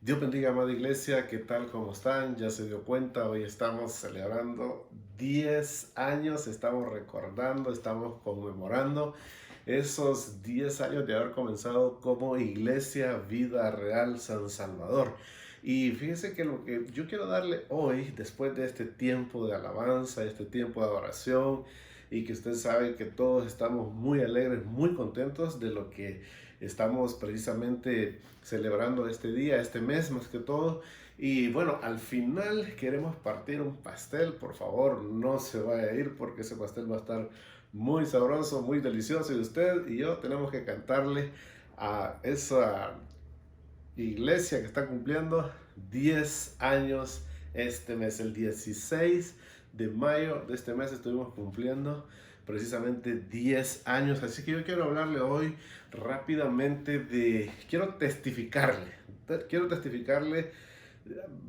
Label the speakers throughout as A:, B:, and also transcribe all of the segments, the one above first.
A: Dios bendiga, amada iglesia, ¿qué tal? ¿Cómo están? Ya se dio cuenta, hoy estamos celebrando 10 años, estamos recordando, estamos conmemorando esos 10 años de haber comenzado como Iglesia Vida Real San Salvador. Y fíjese que lo que yo quiero darle hoy, después de este tiempo de alabanza, este tiempo de adoración, y que usted sabe que todos estamos muy alegres, muy contentos de lo que estamos precisamente celebrando este día, este mes más que todo. Y bueno, al final queremos partir un pastel. Por favor, no se vaya a ir porque ese pastel va a estar muy sabroso, muy delicioso. Y usted y yo tenemos que cantarle a esa iglesia que está cumpliendo 10 años este mes. El 16 de mayo de este mes estuvimos cumpliendo precisamente 10 años. Así que yo quiero hablarle hoy rápidamente quiero testificarle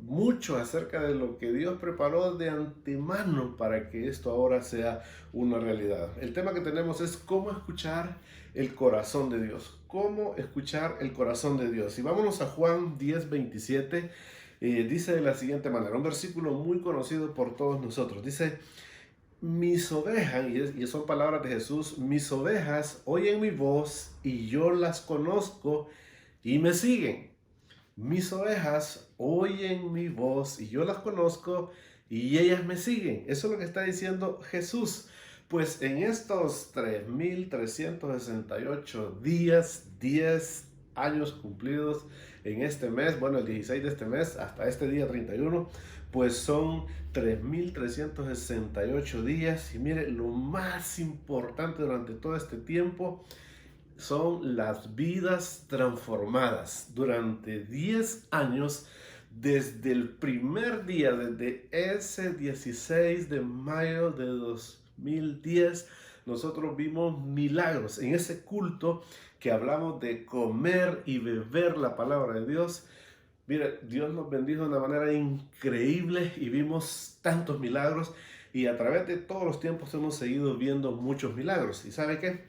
A: mucho acerca de lo que Dios preparó de antemano para que esto ahora sea una realidad. El tema que tenemos es cómo escuchar el corazón de Dios. Cómo escuchar el corazón de Dios. Y vámonos a Juan 10:27. Dice de la siguiente manera, un versículo muy conocido por todos nosotros. Dice, mis ovejas, y son palabras de Jesús, mis ovejas oyen mi voz y yo las conozco y me siguen. Mis ovejas oyen mi voz y yo las conozco y ellas me siguen. Eso es lo que está diciendo Jesús. Pues en estos 3,368 días, 10 años cumplidos en este mes, bueno, el 16 de este mes hasta este día 31, pues son 3,368 días. Y mire, lo más importante durante todo este tiempo son las vidas transformadas. Durante 10 años, desde el primer día, desde ese 16 de mayo de 2010, nosotros vimos milagros en ese culto que hablamos de comer y beber la palabra de Dios. Mire, Dios nos bendijo de una manera increíble y vimos tantos milagros, y a través de todos los tiempos hemos seguido viendo muchos milagros. ¿Y sabe qué?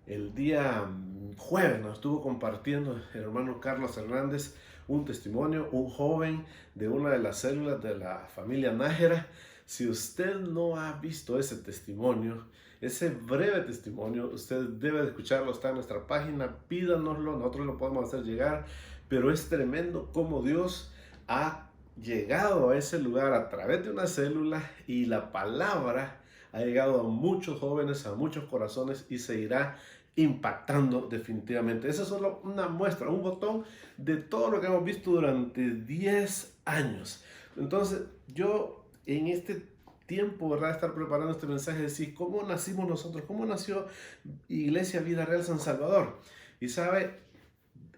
A: El día jueves nos estuvo compartiendo el hermano Carlos Hernández un testimonio, un joven de una de las células de la familia Nájera. Si usted no ha visto ese testimonio, ese breve testimonio, usted debe de escucharlo, está en nuestra página, pídanoslo, nosotros lo podemos hacer llegar, pero es tremendo cómo Dios ha llegado a ese lugar a través de una célula, y la palabra ha llegado a muchos jóvenes, a muchos corazones, y se irá impactando definitivamente. Esa es solo una muestra, un botón de todo lo que hemos visto durante 10 años. Entonces, yo en este tiempo, ¿verdad?, estar preparando este mensaje, decir, ¿cómo nacimos nosotros? ¿Cómo nació Iglesia Vida Real San Salvador? Y sabe,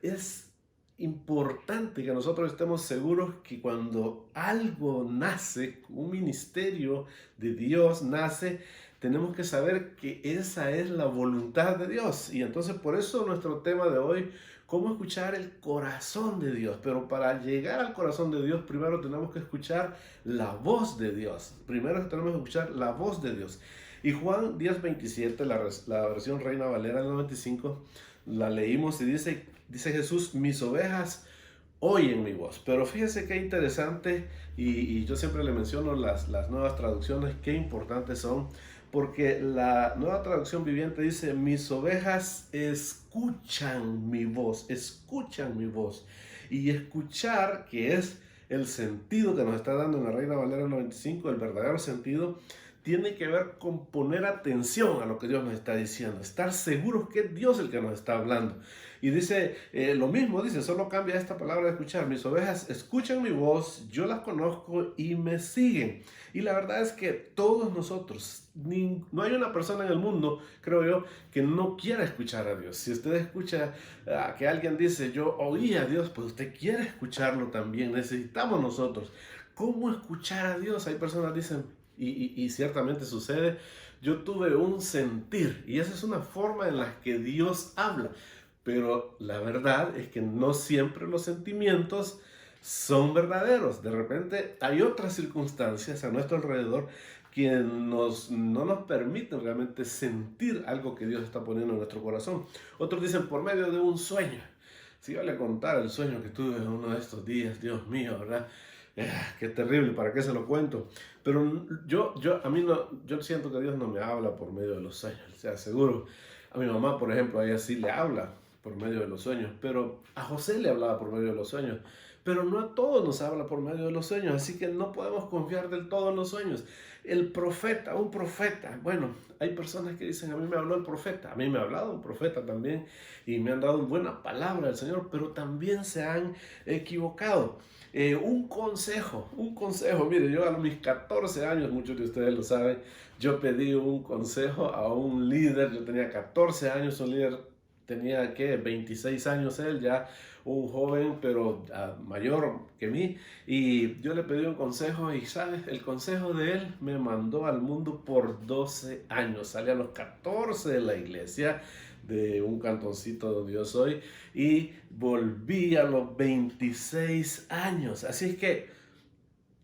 A: es importante que nosotros estemos seguros que cuando algo nace, un ministerio de Dios nace, tenemos que saber que esa es la voluntad de Dios. Y entonces por eso nuestro tema de hoy, cómo escuchar el corazón de Dios. Pero para llegar al corazón de Dios, primero tenemos que escuchar la voz de Dios. Primero tenemos que escuchar la voz de Dios. Y Juan 10:27, la versión Reina Valera del 95, la leímos y dice Jesús, mis ovejas oyen mi voz. Pero fíjese qué interesante, y yo siempre le menciono las nuevas traducciones, qué importantes son, porque la nueva traducción viviente dice, mis ovejas escuchan mi voz, escuchan mi voz. Y escuchar, que es el sentido que nos está dando en la Reina Valera 95, el verdadero sentido, tiene que ver con poner atención a lo que Dios nos está diciendo, estar seguros que es Dios el que nos está hablando. Y dice, lo mismo dice, solo cambia esta palabra de escuchar. Mis ovejas escuchan mi voz, yo las conozco y me siguen. Y la verdad es que todos nosotros, no hay una persona en el mundo, creo yo, que no quiera escuchar a Dios. Si usted escucha que alguien dice, yo oí a Dios, pues usted quiere escucharlo también. Necesitamos nosotros. ¿Cómo escuchar a Dios? Hay personas que dicen, y ciertamente sucede, yo tuve un sentir, y esa es una forma en la que Dios habla, pero la verdad es que no siempre los sentimientos son verdaderos. De repente hay otras circunstancias a nuestro alrededor que no nos permiten realmente sentir algo que Dios está poniendo en nuestro corazón. Otros dicen por medio de un sueño. Si yo le contara el sueño que tuve en uno de estos días, Dios mío, ¿verdad? Qué terrible, ¿para qué se lo cuento? Pero a mí no, yo siento que Dios no me habla por medio de los sueños. O sea, seguro, a mi mamá, por ejemplo, a ella sí le habla por medio de los sueños, pero a José le hablaba por medio de los sueños. Pero no a todos nos habla por medio de los sueños, así que no podemos confiar del todo en los sueños. El profeta, un profeta, bueno, hay personas que dicen, a mí me habló el profeta, a mí me ha hablado un profeta también, y me han dado buena palabra del Señor, pero también se han equivocado. Un consejo, mire, yo a mis 14 años, muchos de ustedes lo saben, yo pedí un consejo a un líder, yo tenía 14 años, un líder tenía, ¿qué? 26 años él, ya un joven, pero mayor que mí, y yo le pedí un consejo y, ¿sabes? El consejo de él me mandó al mundo por 12 años, salí a los 14 de la iglesia, de un cantoncito donde yo soy, y volví a los 26 años. Así es que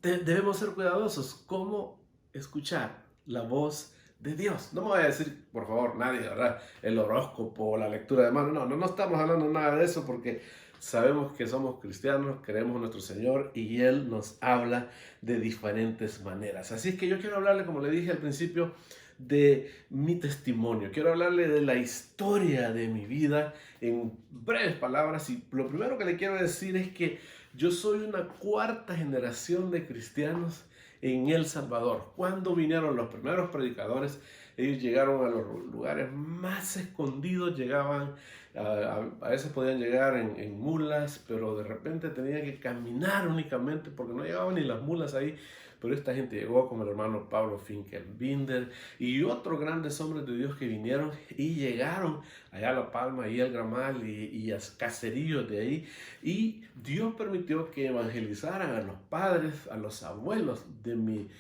A: debemos ser cuidadosos. ¿Cómo escuchar la voz de Dios? No me voy a decir, por favor, nadie, ¿verdad? El horóscopo, la lectura de mano. No estamos hablando nada de eso porque sabemos que somos cristianos, creemos en nuestro Señor y Él nos habla de diferentes maneras. Así es que yo quiero hablarle, como le dije al principio, de mi testimonio. Quiero hablarle de la historia de mi vida en breves palabras. Y lo primero que le quiero decir es que yo soy una cuarta generación de cristianos en El Salvador. Cuando vinieron los primeros predicadores, ellos llegaron a los lugares más escondidos, llegaban, a veces podían llegar en mulas, pero de repente tenían que caminar únicamente porque no llegaban ni las mulas ahí. Pero esta gente llegó, como el hermano Pablo Finkelbinder y otros grandes hombres de Dios que vinieron y llegaron allá a La Palma, ahí al Gramal y a caseríos de ahí. Y Dios permitió que evangelizaran a los padres, a los abuelos de mi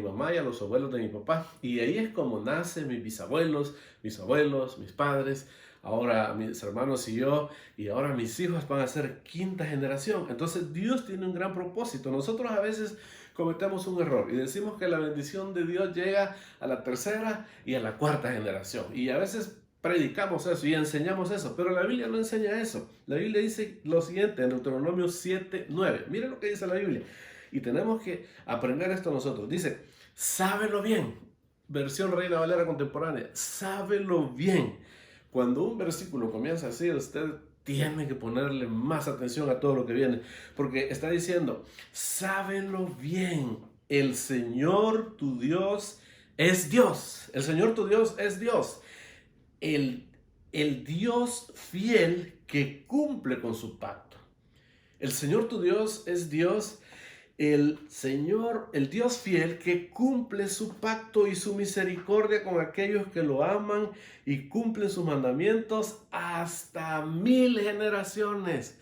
A: mamá y a los abuelos de mi papá. Y ahí es como nacen mis bisabuelos, mis abuelos, mis padres. Ahora mis hermanos y yo, y ahora mis hijos van a ser quinta generación. Entonces Dios tiene un gran propósito. Nosotros a veces cometemos un error y decimos que la bendición de Dios llega a la tercera y a la cuarta generación. Y a veces predicamos eso y enseñamos eso, pero la Biblia no enseña eso. La Biblia dice lo siguiente en Deuteronomio 7:9. Miren lo que dice la Biblia. Y tenemos que aprender esto nosotros. Dice, sábelo bien. Versión Reina Valera contemporánea. Sábelo bien. Cuando un versículo comienza así, usted tiene que ponerle más atención a todo lo que viene, porque está diciendo, sábelo bien, el Señor tu Dios es Dios. El Señor tu Dios es Dios. El, el Dios fiel que cumple con su pacto. El Señor tu Dios es Dios. El Señor, el Dios fiel que cumple su pacto y su misericordia con aquellos que lo aman y cumplen sus mandamientos hasta 1000 generaciones.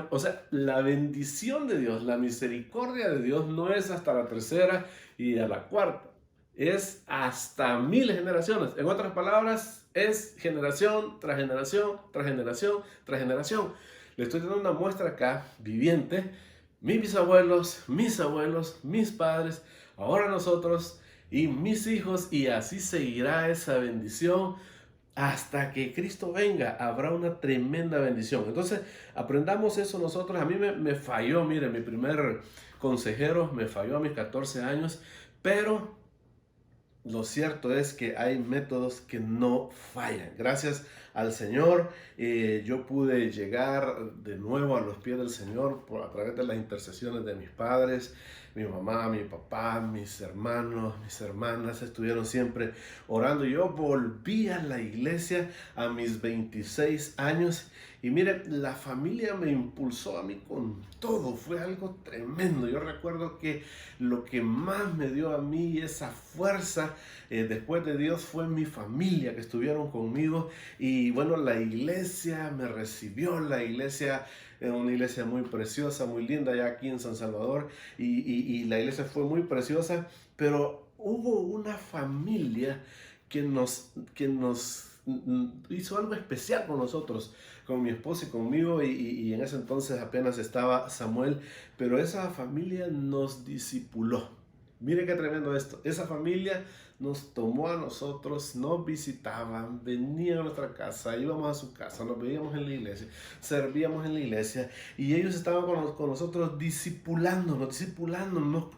A: O sea, la bendición de Dios, la misericordia de Dios no es hasta la tercera y a la cuarta, es hasta 1000 generaciones. En otras palabras, es generación tras generación, tras generación, tras generación. Le estoy dando una muestra acá, viviente. Mis bisabuelos, mis abuelos, mis padres, ahora nosotros y mis hijos, y así seguirá esa bendición hasta que Cristo venga. Habrá una tremenda bendición. Entonces, aprendamos eso nosotros. A mí me falló, mire, mi primer consejero me falló a mis 14 años, pero lo cierto es que hay métodos que no fallan. Gracias al Señor, yo pude llegar de nuevo a los pies del Señor a través de las intercesiones de mis padres. Mi mamá, mi papá, mis hermanos, mis hermanas estuvieron siempre orando. Yo volví a la iglesia a mis 26 años y mire, la familia me impulsó a mí con todo. Fue algo tremendo. Yo recuerdo que lo que más me dio a mí esa fuerza después de Dios fue mi familia, que estuvieron conmigo. Y bueno, la iglesia me recibió. La iglesia era una iglesia muy preciosa, muy linda, ya aquí en San Salvador. Y la iglesia fue muy preciosa, pero hubo una familia que nos hizo algo especial con nosotros, con mi esposa y conmigo, y en ese entonces apenas estaba Samuel, pero esa familia nos discipuló. Mire qué tremendo esto. Esa familia nos tomó a nosotros, nos visitaban, venían a nuestra casa, íbamos a su casa, nos veíamos en la iglesia, servíamos en la iglesia y ellos estaban con nosotros discipulándonos.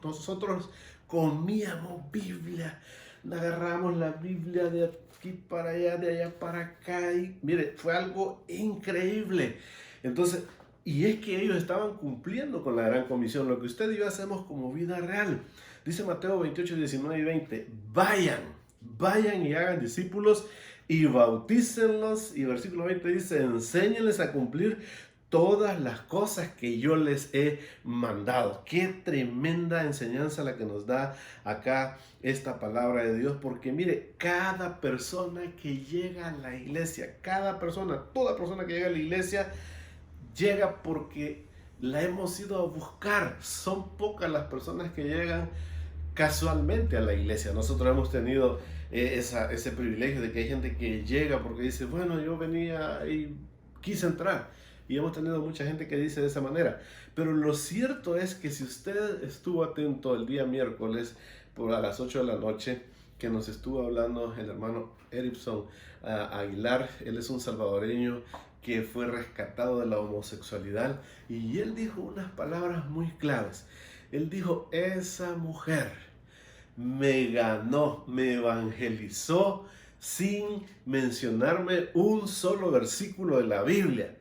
A: Nosotros comíamos Biblia, agarramos la Biblia de aquí para allá, de allá para acá y mire, fue algo increíble. Entonces, y es que ellos estaban cumpliendo con la gran comisión, lo que usted y yo hacemos como vida real. Dice Mateo 28, 19 y 20, vayan y hagan discípulos y bautícenlos. Y versículo 20 dice, enséñenles a cumplir todas las cosas que yo les he mandado. Qué tremenda enseñanza la que nos da acá esta palabra de Dios, porque mire, cada persona que llega a la iglesia, toda persona que llega a la iglesia, llega porque la hemos ido a buscar. Son pocas las personas que llegan casualmente a la iglesia. Nosotros hemos tenido ese privilegio de que hay gente que llega porque dice, bueno, yo venía y quise entrar. Y hemos tenido mucha gente que dice de esa manera. Pero lo cierto es que si usted estuvo atento el día miércoles a las 8 de la noche, que nos estuvo hablando el hermano Erikson Aguilar, él es un salvadoreño que fue rescatado de la homosexualidad, y él dijo unas palabras muy claves. Él dijo, esa mujer me ganó, me evangelizó sin mencionarme un solo versículo de la Biblia.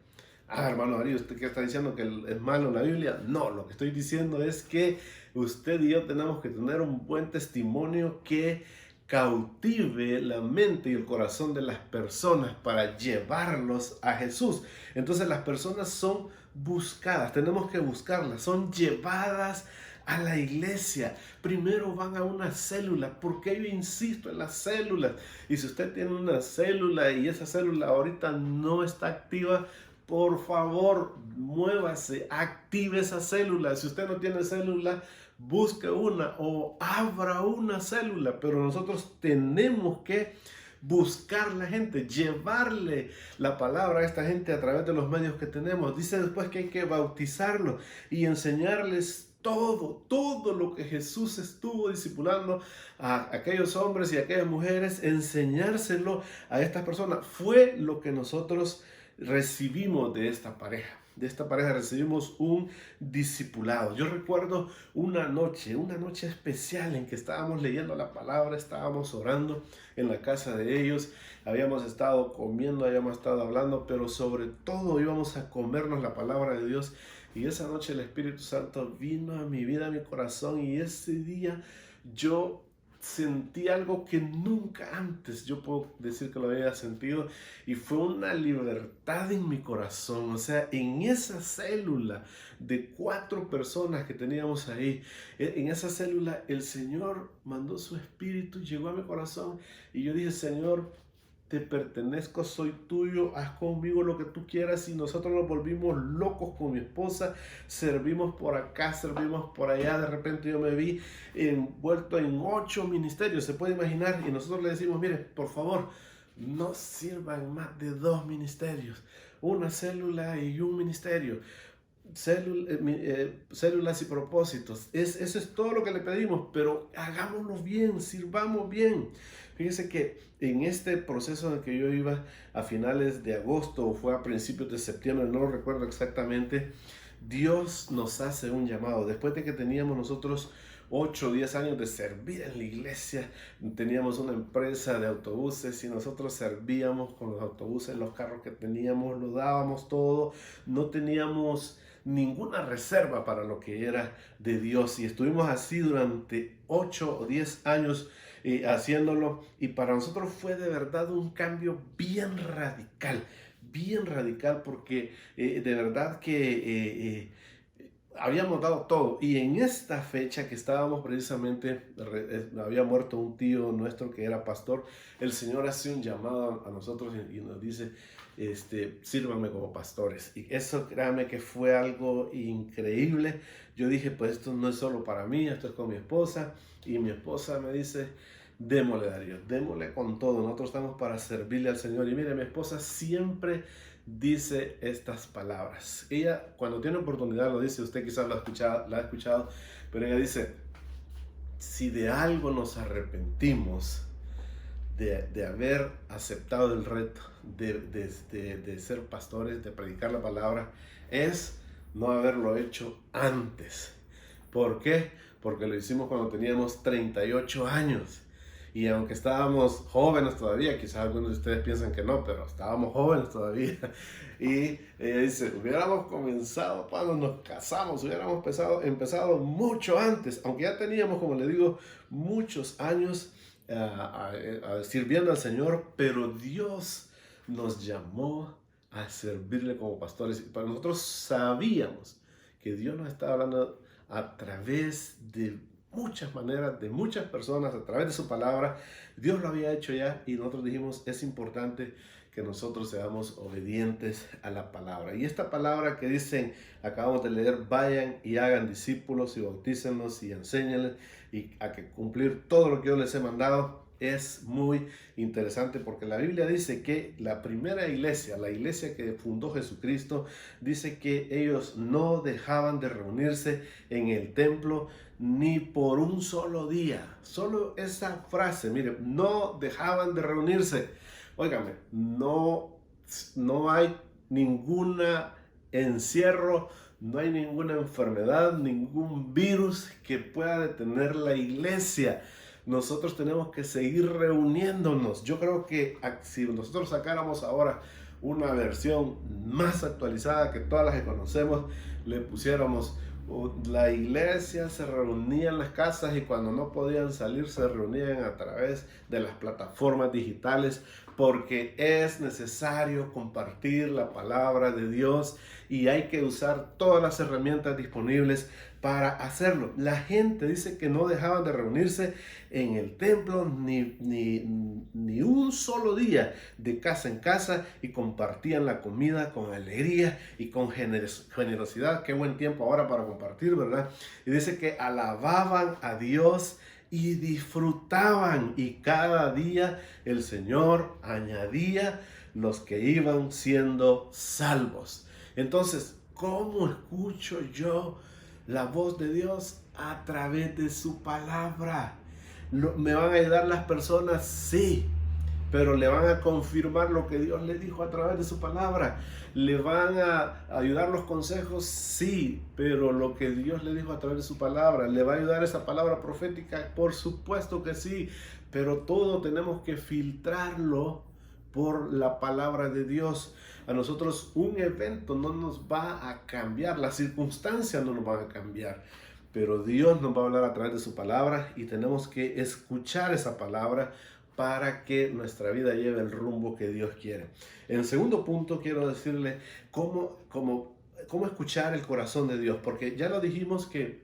A: Hermano Ari, ¿usted qué está diciendo? ¿Que es malo la Biblia? No, lo que estoy diciendo es que usted y yo tenemos que tener un buen testimonio que cautive la mente y el corazón de las personas para llevarlos a Jesús. Entonces las personas son buscadas, tenemos que buscarlas, son llevadas a la iglesia. Primero van a una célula, porque yo insisto en las células. Y si usted tiene una célula y esa célula ahorita no está activa, por favor, muévase, active esa célula. Si usted no tiene célula, busque una o abra una célula. Pero nosotros tenemos que buscar la gente, llevarle la palabra a esta gente a través de los medios que tenemos. Dice después que hay que bautizarlos y enseñarles todo lo que Jesús estuvo discipulando a aquellos hombres y a aquellas mujeres, enseñárselo a estas personas. Fue lo que nosotros recibimos de esta pareja. De esta pareja recibimos un discipulado. Yo recuerdo una noche especial en que estábamos leyendo la palabra, estábamos orando en la casa de ellos, habíamos estado comiendo, habíamos estado hablando, pero sobre todo íbamos a comernos la palabra de Dios. Y esa noche el Espíritu Santo vino a mi vida, a mi corazón, y ese día yo sentí algo que nunca antes yo puedo decir que lo había sentido, y fue una libertad en mi corazón. O sea, en esa célula de 4 personas que teníamos ahí, en esa célula el Señor mandó su Espíritu, llegó a mi corazón y yo dije, Señor, te pertenezco, soy tuyo, haz conmigo lo que tú quieras. Y nosotros nos volvimos locos con mi esposa, servimos por acá, servimos por allá. De repente yo me vi envuelto en 8 ministerios, se puede imaginar, y nosotros le decimos, mire, por favor, no sirvan más de 2 ministerios, una célula y un ministerio. Células y propósitos, eso es todo lo que le pedimos, pero hagámoslo bien, sirvamos bien. Fíjese que en este proceso en el que yo iba a finales de agosto o fue a principios de septiembre, no lo recuerdo exactamente, Dios nos hace un llamado. Después de que teníamos nosotros 8 o 10 años de servir en la iglesia, teníamos una empresa de autobuses y nosotros servíamos con los autobuses, los carros que teníamos, lo dábamos todo, no teníamos ninguna reserva para lo que era de Dios, y estuvimos así durante 8 o 10 años haciéndolo, y para nosotros fue de verdad un cambio bien radical, porque de verdad que habíamos dado todo. Y en esta fecha que estábamos precisamente, había muerto un tío nuestro que era pastor, el Señor hace un llamado a nosotros y nos dice, sírvanme como pastores. Y eso, créame que fue algo increíble. Yo dije, pues esto no es solo para mí, esto es con mi esposa. Y mi esposa me dice, démosle, Darío, démosle con todo. Nosotros estamos para servirle al Señor. Y mire, mi esposa siempre dice estas palabras. Ella, cuando tiene oportunidad, lo dice, usted quizás lo ha escuchado, pero ella dice, si de algo nos arrepentimos de haber aceptado el reto de ser pastores, de predicar la palabra, es no haberlo hecho antes. ¿Por qué? Porque lo hicimos cuando teníamos 38 años. Y aunque estábamos jóvenes todavía, quizás algunos de ustedes piensan que no, pero estábamos jóvenes todavía. Y ella dice, hubiéramos comenzado cuando nos casamos, hubiéramos empezado mucho antes, aunque ya teníamos, como le digo, muchos años sirviendo al Señor, pero Dios nos llamó a servirle como pastores. Y para nosotros sabíamos que Dios nos estaba hablando a través de muchas maneras, de muchas personas, a través de su palabra. Dios lo había hecho ya y nosotros dijimos, es importante que nosotros seamos obedientes a la palabra. Y esta palabra que dicen, acabamos de leer, vayan y hagan discípulos y bautícenlos y enséñenles y a que cumplir todo lo que yo les he mandado, es muy interesante porque la Biblia dice que la primera iglesia, la iglesia que fundó Jesucristo, dice que ellos no dejaban de reunirse en el templo ni por un solo día. Solo esa frase, mire, no dejaban de reunirse. Óigame, no hay ninguna encierro, no hay ninguna enfermedad, ningún virus que pueda detener la iglesia. Nosotros tenemos que seguir reuniéndonos. Yo creo que si nosotros sacáramos ahora una versión más actualizada que todas las que conocemos, le pusiéramos la iglesia se reunía en las casas y cuando no podían salir se reunían a través de las plataformas digitales, porque es necesario compartir la palabra de Dios y hay que usar todas las herramientas disponibles para hacerlo. La gente dice que no dejaban de reunirse en el templo ni un solo día, de casa en casa, y compartían la comida con alegría y con generosidad. Qué buen tiempo ahora para compartir, ¿verdad? Y dice que alababan a Dios y disfrutaban, y cada día el Señor añadía los que iban siendo salvos. Entonces, ¿cómo escucho yo la voz de Dios? A través de su palabra. ¿Me van a ayudar las personas? Sí, pero le van a confirmar lo que Dios le dijo a través de su palabra. ¿Le van a ayudar los consejos? Sí, pero lo que Dios le dijo a través de su palabra. ¿Le va a ayudar esa palabra profética? Por supuesto que sí, pero todo tenemos que filtrarlo por la palabra de Dios. A nosotros un evento no nos va a cambiar, las circunstancias no nos van a cambiar, pero Dios nos va a hablar a través de su palabra y tenemos que escuchar esa palabra para que nuestra vida lleve el rumbo que Dios quiere. En segundo punto, quiero decirle cómo escuchar el corazón de Dios, porque ya lo dijimos que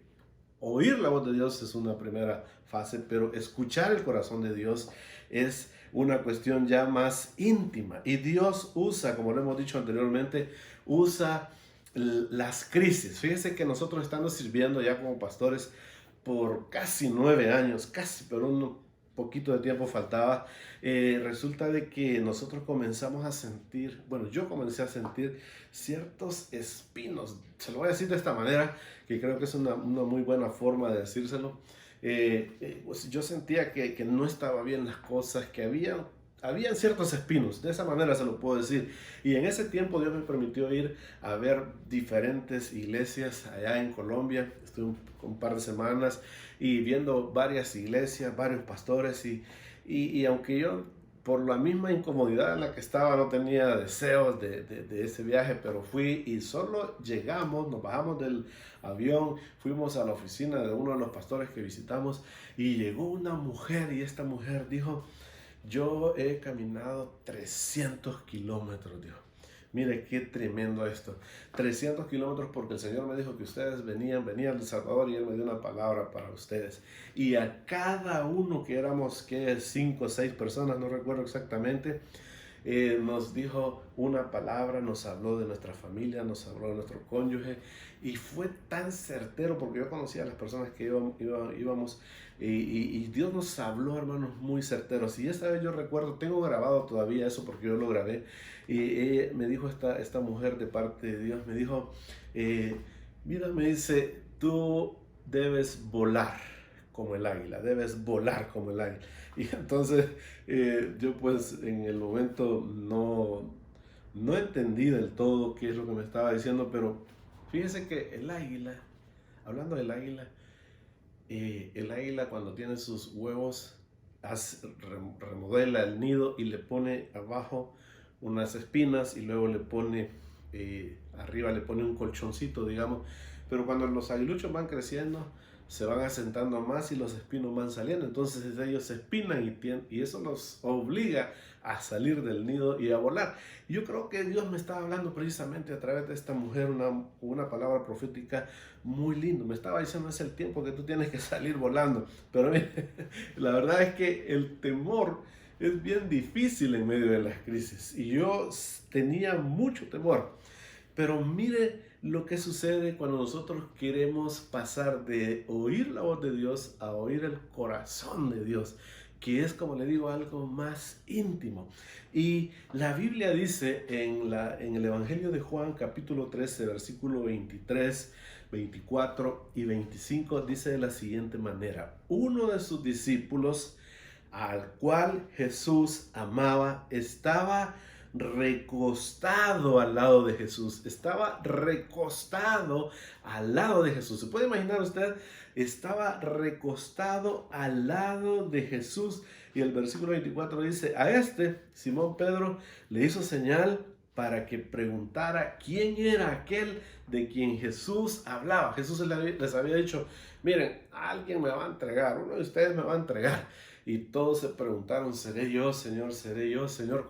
A: oír la voz de Dios es una primera fase, pero escuchar el corazón de Dios es una cuestión ya más íntima. Y Dios usa, como lo hemos dicho anteriormente, usa las crisis. Fíjense que nosotros estamos sirviendo ya como pastores por casi 9 años, casi, pero un poquito de tiempo faltaba. Resulta de que nosotros comenzamos a sentir, bueno, yo comencé a sentir ciertos espinos. Se lo voy a decir de esta manera, que creo que es una muy buena forma de decírselo. Pues yo sentía que no estaba bien las cosas, que habían ciertos espinos, de esa manera se lo puedo decir. Y en ese tiempo Dios me permitió ir a ver diferentes iglesias allá en Colombia. Estuve un par de semanas y viendo varias iglesias, varios pastores y aunque yo por la misma incomodidad en la que estaba no tenía deseos de ese viaje, pero fui y solo llegamos, nos bajamos del avión, fuimos a la oficina de uno de los pastores que visitamos y llegó una mujer y esta mujer dijo: yo he caminado 300 kilómetros, dijo. Mire qué tremendo esto. 300 kilómetros porque el Señor me dijo que ustedes venían de El Salvador y Él me dio una palabra para ustedes. Y a cada uno que éramos, que 5 o 6 personas, no recuerdo exactamente, nos dijo una palabra, nos habló de nuestra familia, nos habló de nuestro cónyuge y fue tan certero porque yo conocía a las personas que íbamos y Dios nos habló, hermanos, muy certeros. Y esta vez yo recuerdo, tengo grabado todavía eso porque yo lo grabé, y me dijo esta mujer de parte de Dios, me dijo, mira, me dice, tú debes volar como el águila, debes volar como el águila. Y entonces yo pues en el momento no entendí del todo qué es lo que me estaba diciendo, pero fíjese que el águila, hablando del águila, el águila cuando tiene sus huevos remodela el nido y le pone abajo unas espinas y luego le pone arriba le pone un colchoncito, digamos. Pero cuando los aguiluchos van creciendo, se van asentando más y los espinos van saliendo. Entonces ellos se espinan y eso los obliga a salir del nido y a volar. Yo creo que Dios me estaba hablando precisamente a través de esta mujer, una palabra profética muy linda. Me estaba diciendo, es el tiempo que tú tienes que salir volando. Pero la verdad es que el temor es bien difícil en medio de las crisis. Y yo tenía mucho temor. Pero mire lo que sucede cuando nosotros queremos pasar de oír la voz de Dios a oír el corazón de Dios, que es, como le digo, algo más íntimo. Y la Biblia dice en el Evangelio de Juan, capítulo 13, versículo 23, 24 y 25, dice de la siguiente manera: uno de sus discípulos, al cual Jesús amaba, estaba recostado al lado de Jesús. Estaba recostado al lado de Jesús. ¿Se puede imaginar usted? Estaba recostado al lado de Jesús. Y el versículo 24 dice: a este, Simón Pedro, le hizo señal para que preguntara quién era aquel de quien Jesús hablaba. Jesús les había dicho: miren, alguien me va a entregar, uno de ustedes me va a entregar. Y todos se preguntaron: ¿seré yo, Señor? ¿Seré yo, Señor?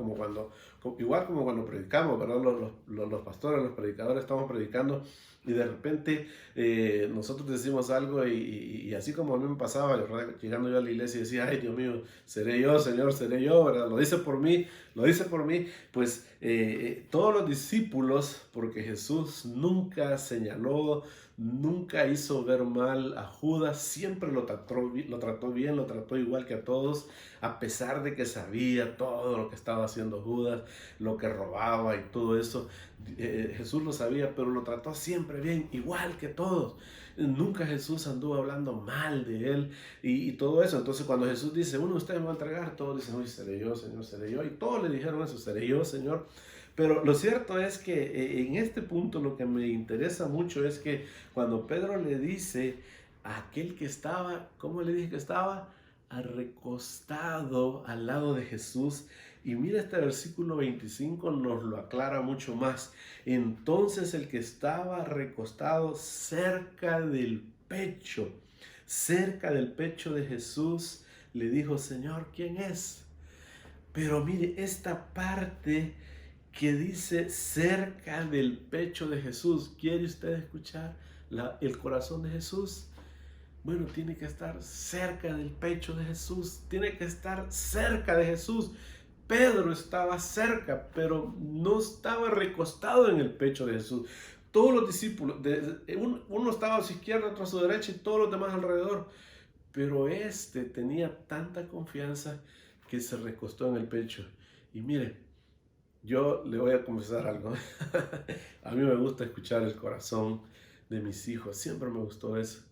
A: Igual como cuando predicamos, ¿verdad? Los pastores, los predicadores estamos predicando y de repente nosotros decimos algo y así como a mí me pasaba, ¿verdad? Llegando yo a la iglesia y decía: ay, Dios mío, seré yo, Señor, seré yo, ¿verdad? Lo dice por mí, lo dice por mí. Pues todos los discípulos, porque Jesús nunca señaló, nunca hizo ver mal a Judas, siempre lo trató bien, lo trató igual que a todos, a pesar de que sabía todo lo que estaba haciendo Judas, lo que robaba y todo eso. Jesús lo sabía, pero lo trató siempre bien, igual que todos. Nunca Jesús anduvo hablando mal de él y todo eso. Entonces cuando Jesús dice: uno de ustedes me va a entregar, todos dicen: uy, seré yo, Señor, seré yo. Y todos le dijeron eso: seré yo, Señor. Pero lo cierto es que en este punto lo que me interesa mucho es que cuando Pedro le dice a aquel que estaba, ¿cómo le dije que estaba? Recostado al lado de Jesús. Y mira, este versículo 25 nos lo aclara mucho más. Entonces el que estaba recostado cerca del pecho de Jesús, le dijo: Señor, ¿quién es? Pero mire esta parte que dice cerca del pecho de Jesús. ¿Quiere usted escuchar el corazón de Jesús? Bueno, tiene que estar cerca del pecho de Jesús. Tiene que estar cerca de Jesús. Pedro estaba cerca, pero no estaba recostado en el pecho de Jesús. Todos los discípulos, uno estaba a su izquierda, otro a su derecha y todos los demás alrededor. Pero este tenía tanta confianza que se recostó en el pecho. Y mire, yo le voy a confesar algo. A mí me gusta escuchar el corazón de mis hijos. Siempre me gustó eso.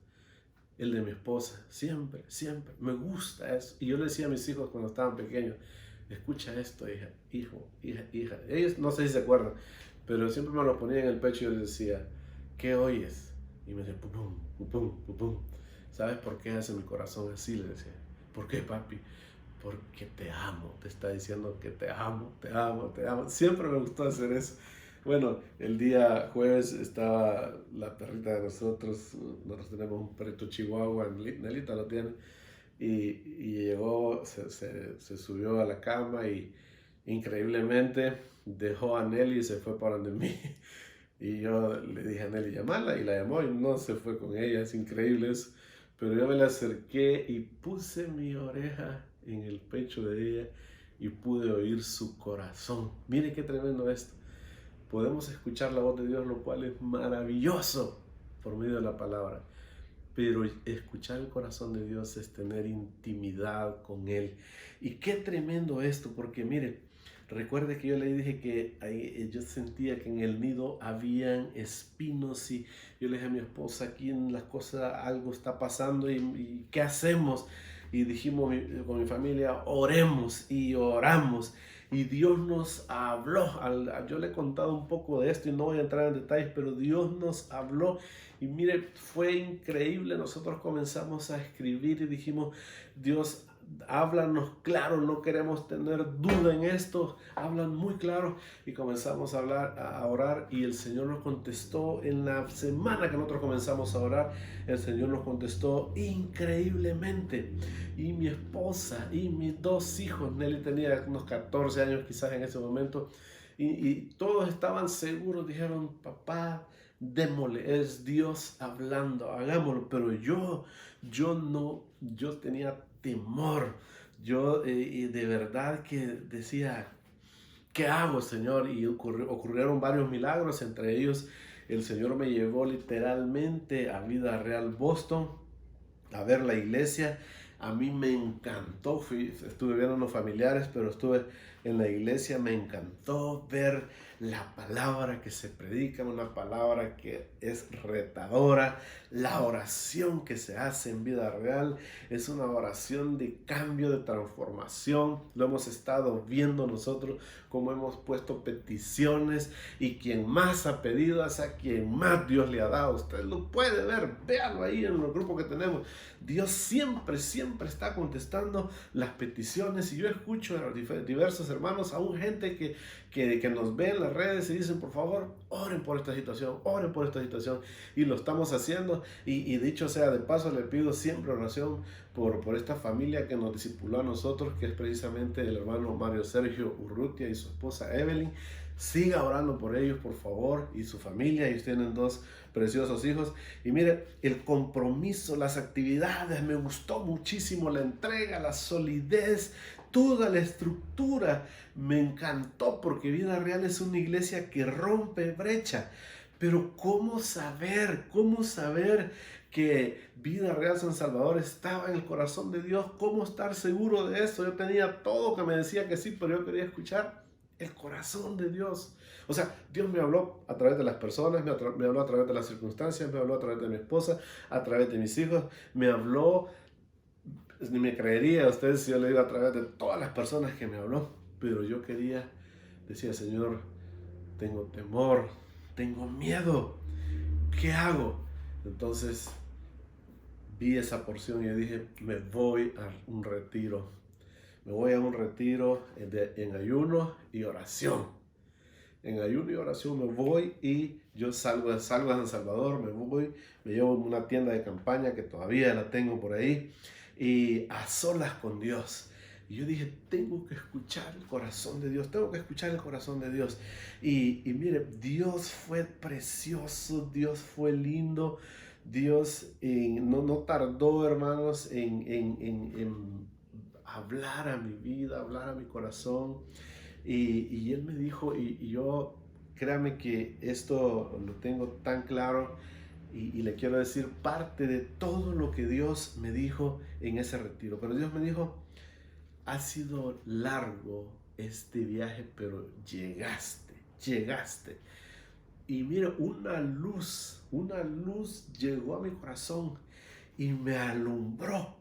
A: El de mi esposa. Siempre, siempre. Me gusta eso. Y yo le decía a mis hijos cuando estaban pequeños: escucha esto, hija, hijo, hija, hija. Ellos no sé si se acuerdan, pero siempre me lo ponía en el pecho y yo les decía: ¿qué oyes? Y me decía: pum, pum, pum, pum, pum. ¿Sabes por qué hace mi corazón así? Le decía. ¿Por qué, papi? Porque te amo, te está diciendo que te amo, te amo, te amo. Siempre me gustó hacer eso. Bueno, el día jueves estaba la perrita de nosotros tenemos un perrito chihuahua, Nelita lo tiene, y llegó, se subió a la cama y increíblemente dejó a Nelly y se fue para donde mí. Y yo le dije a Nelly: llamala, y la llamó y no se fue con ella. Es increíble eso. Pero yo me la acerqué y puse mi oreja en el pecho de ella y pude oír su corazón. Mire qué tremendo esto. Podemos escuchar la voz de Dios, lo cual es maravilloso por medio de la palabra. Pero escuchar el corazón de Dios es tener intimidad con Él. Y qué tremendo esto, porque mire, Recuerde que yo le dije que yo sentía que en el nido habían espinos y yo le dije a mi esposa, aquí en las cosas algo está pasando y ¿qué hacemos? Y dijimos con mi familia, oremos y oramos. Y Dios nos habló. Yo le he contado un poco de esto y no voy a entrar en detalles, pero Dios nos habló. Y mire, fue increíble. Nosotros comenzamos a escribir y dijimos, Dios, háblanos claro, no queremos tener duda en esto, hablan muy claro. Y comenzamos a hablar, a orar, y el Señor nos contestó en la semana que nosotros comenzamos a orar. El Señor nos contestó increíblemente. Y mi esposa y mis dos hijos, Nelly tenía unos 14 años quizás en ese momento, y todos estaban seguros, dijeron, papá, démosle, es Dios hablando, hagámoslo. Pero yo no, yo tenía temor. Y de verdad que decía, ¿qué hago, Señor? Y ocurrieron varios milagros, entre ellos el Señor me llevó literalmente a Vida Real Boston a ver la iglesia. A mí me encantó, estuve viendo unos familiares, pero estuve en la iglesia, me encantó ver la palabra que se predica, una palabra que es retadora. La oración que se hace en Vida Real es una oración de cambio, de transformación. Lo hemos estado viendo nosotros, como hemos puesto peticiones, y quien más ha pedido es a quien más Dios le ha dado. Usted lo puede ver, véalo ahí en el grupo que tenemos. Dios siempre está contestando las peticiones, y yo escucho a diversos hermanos, aún gente que nos ve en las redes y dicen, por favor, oren por esta situación, oren por esta situación, y lo estamos haciendo. Y dicho sea de paso, le pido siempre oración por esta familia que nos discipuló a nosotros, que es precisamente el hermano Mario Sergio Urrutia y su esposa Evelyn. Siga orando por ellos, por favor, y su familia. Ellos tienen dos preciosos hijos. Y mire, el compromiso, las actividades, me gustó muchísimo la entrega, la solidez, toda la estructura. Me encantó, porque Vida Real es una iglesia que rompe brecha. Pero ¿cómo saber? ¿Cómo saber que Vida Real San Salvador estaba en el corazón de Dios? ¿Cómo estar seguro de eso? Yo tenía todo que me decía que sí, pero yo quería escuchar el corazón de Dios. O sea, Dios me habló a través de las personas, me habló a través de las circunstancias, me habló a través de mi esposa, a través de mis hijos, me habló, ni me creería ustedes si yo le digo, a través de todas las personas que me habló. Pero yo decía, Señor, tengo temor, tengo miedo, ¿qué hago? Entonces vi esa porción y dije, me voy a un retiro. Me voy a un retiro en ayuno y oración. En ayuno y oración me voy, y yo salgo a San Salvador, me llevo una tienda de campaña que todavía la tengo por ahí, y a solas con Dios. Y yo dije, tengo que escuchar el corazón de Dios, tengo que escuchar el corazón de Dios. Y mire, Dios fue precioso, Dios fue lindo, Dios no tardó, hermanos, en hablar a mi vida, hablar a mi corazón. Y él me dijo, y yo, créame que esto lo tengo tan claro, y le quiero decir parte de todo lo que Dios me dijo en ese retiro. Pero Dios me dijo, ha sido largo este viaje, pero llegaste. Y mira, una luz llegó a mi corazón y me alumbró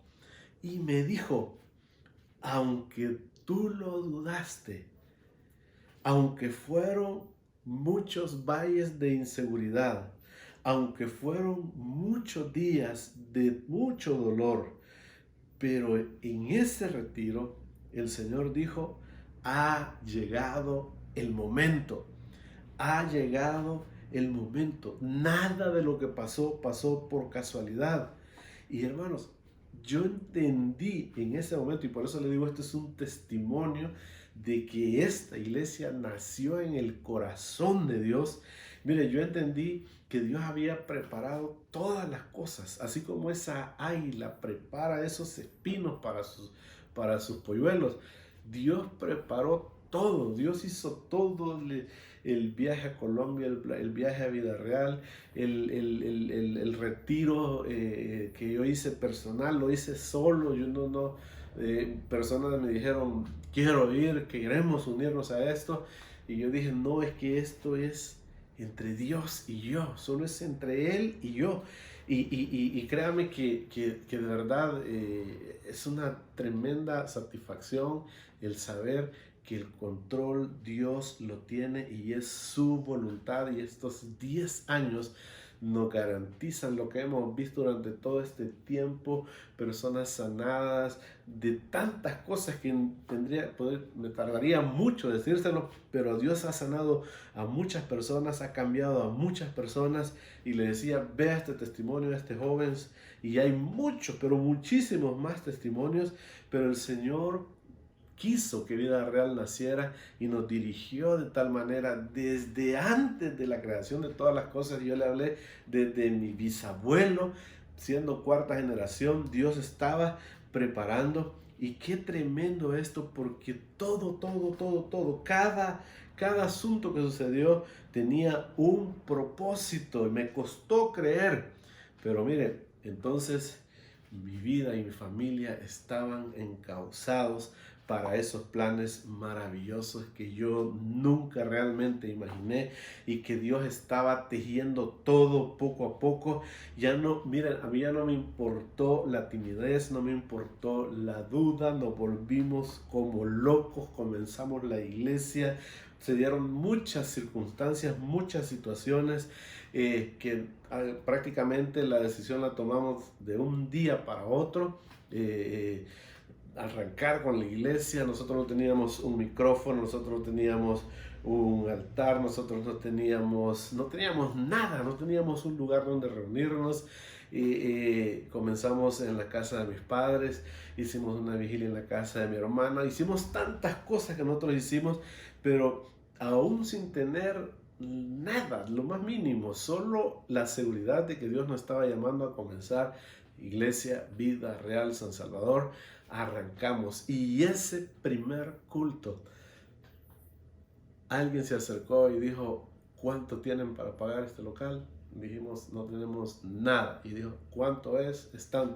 A: y me dijo, aunque tú lo dudaste, aunque fueron muchos valles de inseguridad, aunque fueron muchos días de mucho dolor, pero en ese retiro el Señor dijo, ha llegado el momento, ha llegado el momento. Nada de lo que pasó por casualidad. Y hermanos, yo entendí en ese momento, y por eso le digo, esto es un testimonio de que esta iglesia nació en el corazón de Dios. Mire, yo entendí que Dios había preparado todas las cosas, así como esa águila prepara esos espinos para sus polluelos. Dios preparó todo, Dios hizo todo, el viaje a Colombia, el viaje a Vida Real, el retiro que yo hice personal, lo hice solo. Yo personas me dijeron, quiero ir, queremos unirnos a esto. Y yo dije, no, es que esto es entre Dios y yo, solo es entre Él y yo. Y créame que de verdad es una tremenda satisfacción el saber que el control Dios lo tiene y es su voluntad, y estos 10 años nos garantizan lo que hemos visto durante todo este tiempo, personas sanadas de tantas cosas que me tardaría mucho decírselo, pero Dios ha sanado a muchas personas, ha cambiado a muchas personas. Y le decía, vea este testimonio de este joven, y hay muchos, pero muchísimos más testimonios, pero el Señor quiso que Vida Real naciera y nos dirigió de tal manera desde antes de la creación de todas las cosas. Yo le hablé desde mi bisabuelo, siendo cuarta generación, Dios estaba preparando. Y qué tremendo esto, porque todo, cada asunto que sucedió tenía un propósito, y me costó creer. Pero mire, entonces mi vida y mi familia estaban encausados para esos planes maravillosos que yo nunca realmente imaginé, y que Dios estaba tejiendo todo poco a poco. Ya no, miren, a mí ya no me importó la timidez, no me importó la duda, nos volvimos como locos, comenzamos la iglesia, se dieron muchas circunstancias, muchas situaciones que prácticamente la decisión la tomamos de un día para otro. Arrancar con la iglesia, nosotros no teníamos un micrófono, nosotros no teníamos un altar, nosotros no teníamos nada, no teníamos un lugar donde reunirnos. Comenzamos en la casa de mis padres, hicimos una vigilia en la casa de mi hermana, hicimos tantas cosas que nosotros hicimos, pero aún sin tener nada, lo más mínimo, solo la seguridad de que Dios nos estaba llamando a comenzar Iglesia Vida Real San Salvador. Arrancamos, y ese primer culto, alguien se acercó y dijo, ¿cuánto tienen para pagar este local? Dijimos, no tenemos nada. Y dijo, ¿cuánto es? Están,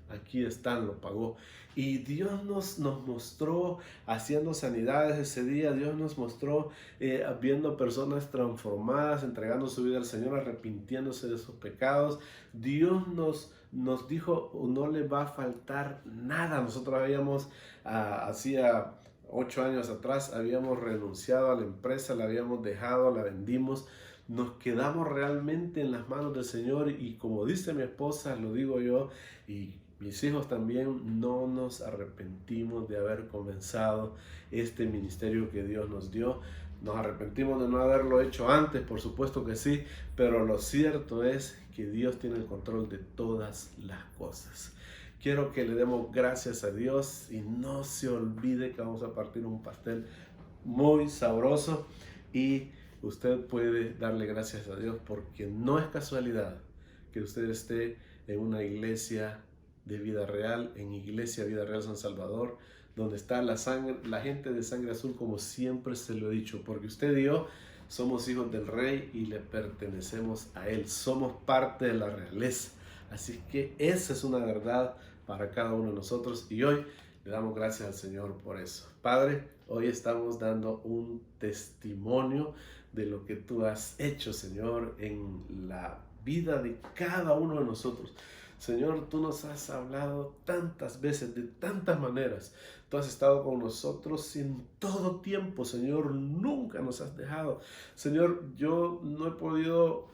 A: aquí están, lo pagó. Y Dios nos mostró haciendo sanidades ese día. Dios nos mostró viendo personas transformadas, entregando su vida al Señor, arrepintiéndose de sus pecados. Dios nos dijo, no le va a faltar nada. Nosotros habíamos, hacía 8 años atrás, habíamos renunciado a la empresa, la habíamos dejado, la vendimos. Nos quedamos realmente en las manos del Señor, y como dice mi esposa, lo digo yo y mis hijos también, no nos arrepentimos de haber comenzado este ministerio que Dios nos dio. Nos arrepentimos de no haberlo hecho antes, por supuesto que sí, pero lo cierto es que Dios tiene el control de todas las cosas. Quiero que le demos gracias a Dios, y no se olvide que vamos a partir un pastel muy sabroso, y usted puede darle gracias a Dios, porque no es casualidad que usted esté en una iglesia de Vida Real, en Iglesia Vida Real San Salvador, donde está la gente de sangre azul, como siempre se lo he dicho, porque usted y yo somos hijos del Rey y le pertenecemos a Él, somos parte de la realeza. Así que esa es una verdad para cada uno de nosotros, y hoy le damos gracias al Señor por eso. Padre, hoy estamos dando un testimonio de lo que tú has hecho, Señor, en la vida de cada uno de nosotros. Señor, tú nos has hablado tantas veces, de tantas maneras. Tú has estado con nosotros en todo tiempo, Señor. Nunca nos has dejado. Señor, yo no he podido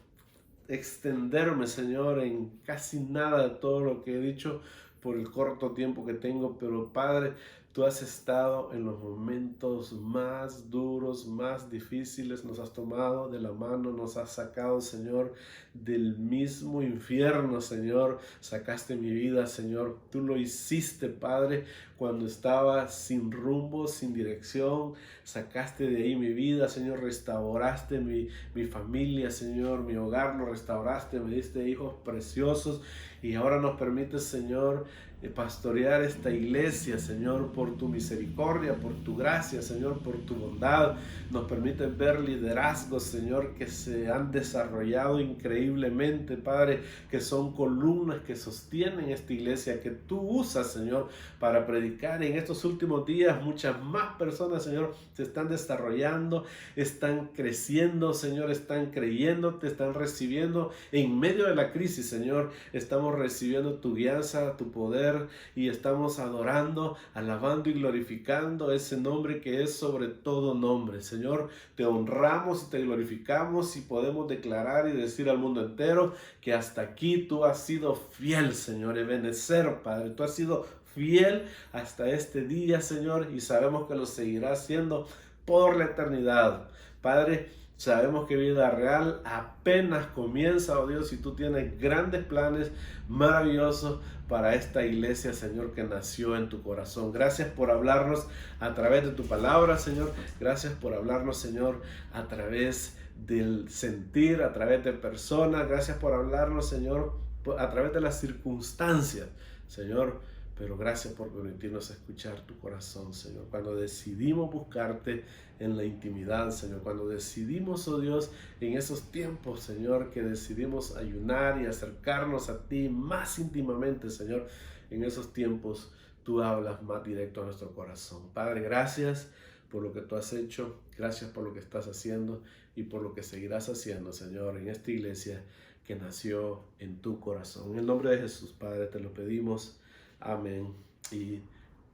A: extenderme, Señor, en casi nada de todo lo que he dicho por el corto tiempo que tengo, pero Padre, tú has estado en los momentos más duros, más difíciles, nos has tomado de la mano, nos has sacado, Señor, del mismo infierno, Señor. Sacaste mi vida, Señor. Tú lo hiciste, Padre, cuando estaba sin rumbo, sin dirección. Sacaste de ahí mi vida, Señor. Restauraste mi familia, Señor, mi hogar lo restauraste, me diste hijos preciosos, y ahora nos permites, Señor, pastorear esta iglesia, Señor, por tu misericordia, por tu gracia, Señor, por tu bondad. Nos permite ver liderazgos, Señor, que se han desarrollado increíblemente, Padre, que son columnas que sostienen esta iglesia que tú usas, Señor, para predicar. En estos últimos días muchas más personas, Señor, se están desarrollando, están creciendo, Señor, están creyendo, te están recibiendo en medio de la crisis, Señor. Estamos recibiendo tu guianza, tu poder, y estamos adorando, alabando y glorificando ese nombre que es sobre todo nombre. Señor, te honramos y te glorificamos, y podemos declarar y decir al mundo entero que hasta aquí tú has sido fiel, Señor. Ebenezer, Padre, tú has sido fiel hasta este día, Señor, y sabemos que lo seguirás siendo por la eternidad. Padre, sabemos que Vida Real apenas comienza, oh Dios, y tú tienes grandes planes maravillosos para esta iglesia, Señor, que nació en tu corazón. Gracias por hablarnos a través de tu palabra, Señor. Gracias por hablarnos, Señor, a través del sentir, a través de personas. Gracias por hablarnos, Señor, a través de las circunstancias, Señor. Pero gracias por permitirnos escuchar tu corazón, Señor. Cuando decidimos buscarte en la intimidad, Señor. Cuando decidimos, oh Dios, en esos tiempos, Señor, que decidimos ayunar y acercarnos a ti más íntimamente, Señor. En esos tiempos tú hablas más directo a nuestro corazón. Padre, gracias por lo que tú has hecho. Gracias por lo que estás haciendo y por lo que seguirás haciendo, Señor, en esta iglesia que nació en tu corazón. En el nombre de Jesús, Padre, te lo pedimos. Amén y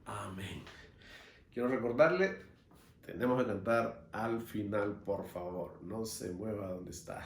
A: amén. Quiero recordarle, tenemos que cantar al final, por favor. No se mueva donde está.